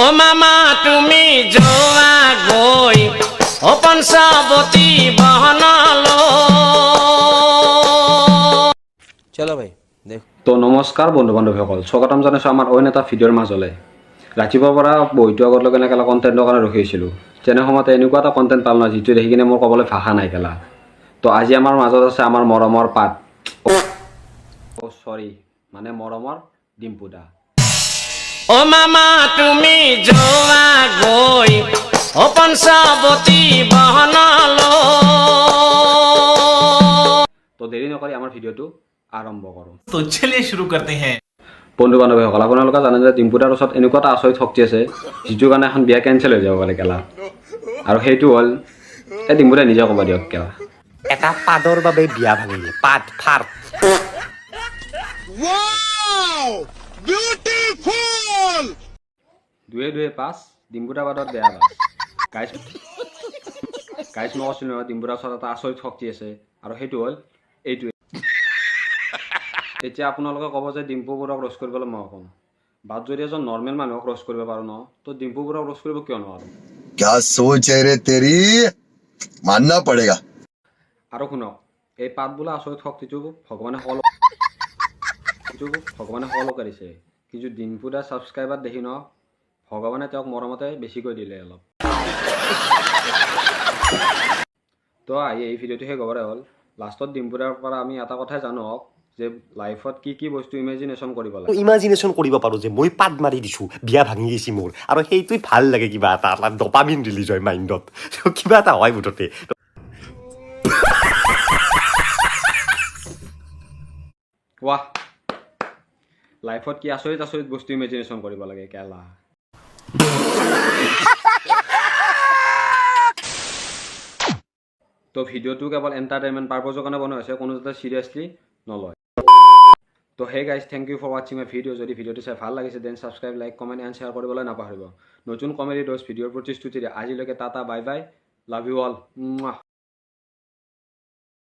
ও মামা তুমি যোৱা গৈ ও পঞ্চৱতী বহনলৈ। চলো ভাই দেখ। তো নমস্কাৰ বন্ধু বান্ধৱীসকল, স্বাগতম জনাইছোঁ আমাৰ অইন এটা ভিডিঅ'ৰ মাজলৈ। ৰাতিপুৱাৰ পৰা বহিটো আগতলৈকে এনেকৈ কণ্টেণ্টৰ কাৰণে ৰখি আছিলোঁ। তেনে সময়তে এনেকুৱা এটা কণ্টেণ্ট পালোঁ না, যিটো দেখি কিনে মোৰ ক'বলৈ ভাষা নাই কেলা। তো আজি আমাৰ মাজত আছে আমাৰ মৰমৰ পাত, চৰি মানে মৰমৰ ডিম্পু দা। ও মামা তুমি যোৱা গৈ ও পঞ্চৱতী বহনলৈ। তো দেৰি নকৰি আমাৰ ভিডিঅ'টো আৰম্ভ কৰোঁ। तो चलिए शुरू करते हैं। বন্ধু বান্ধৱীসকল, আপোনালোকে জানে যে ডিম্পু দাৰ ওচৰত এনেকুৱা এটা আচৰিত শক্তি আছে, যিটোৰ কাৰণে এখন বিয়া কেঞ্চেল হৈ যাব পাৰে কেলা। আৰু সেইটো হ'ল এই ডিম্পু দাই নিজে ক'ব দিয়ক কেলা। এটা পাদৰ বাবে বিয়া ভাঙিলে পাদ ফাৰ। দুয়ে দুয়ে পাঁচ, ডিম্পু দাৰ বাদত বেয়া পাঁচ। গাইজ মই কৈছিলোঁ নহয়, ডিম্পু দাৰ ওচৰত এটা আচৰিত শক্তি আছে, আৰু সেইটো হ'ল এইটোৱে। এতিয়া আপোনালোকে ক'ব যে ডিম্পু বৰুৱাক ৰ'ষ্ট কৰিবলৈ মই ক'ম। বাট যদি এজন নৰ্মেল মানুহক ৰ'ষ্ট কৰিব পাৰোঁ ন, তো ডিম্পু বৰুৱাক ৰ'ষ্ট কৰিব কিয় নোৱাৰোঁ? क्या सोच है रे तेरी, मानना पड़ेगा। আৰু শুনক, এই পাত বোলা আচৰিত শক্তিটো ভগৱানে সকলো কৰিছে, কিন্তু ডিম্পু দাৰ ছাবস্ক্ৰাইবাৰ দেখি ন, ভগৱানে তেওঁক মৰমতে বেছিকৈ দিলে অলপ। তো আহি এই ভিডিঅ'টো শেষ হ'বৰে হ'ল। লাষ্টত ডিম্পু দাৰ পৰা আমি এটা কথাই জানো হওক যে লাইফত কি বস্তু ইমেজিনেশ্যন কৰিব লাগে। ইমাজিনেশ্যন কৰিব পাৰোঁ যে মই পাদ মাৰি দিছোঁ, বিয়া ভাঙি গৈছে মোৰ, আৰু সেইটোৱে ভাল লাগে, কিবা এটা ডপামিন ৰিলিজ হয় মাইণ্ডত, কিবা এটা হয় মুঠতে। ৱাহ, লাইফত কি আচৰিত বস্তু ইমেজিনেশ্যন কৰিব লাগে কেলা। তো ভিডিঅ'টো কেৱল এণ্টাৰটেইনমেণ্ট পাৰপজৰ কাৰণে বনোৱা হৈছে, কোনো যাতে চিৰিয়াছলি নলয়। তো hey guys, thank U for ৱাচিং মাই ভিডিঅ'। যদি ভিডিঅ'টো চাই ভাল লাগিছে then subscribe, like, comment and share কৰিবলৈ নাপাহৰিব। নতুন কমেডি ড'জ ভিডিঅ'ৰ প্ৰতিশ্ৰুতিৰে আজিলৈকে tata, bye bye, love you all.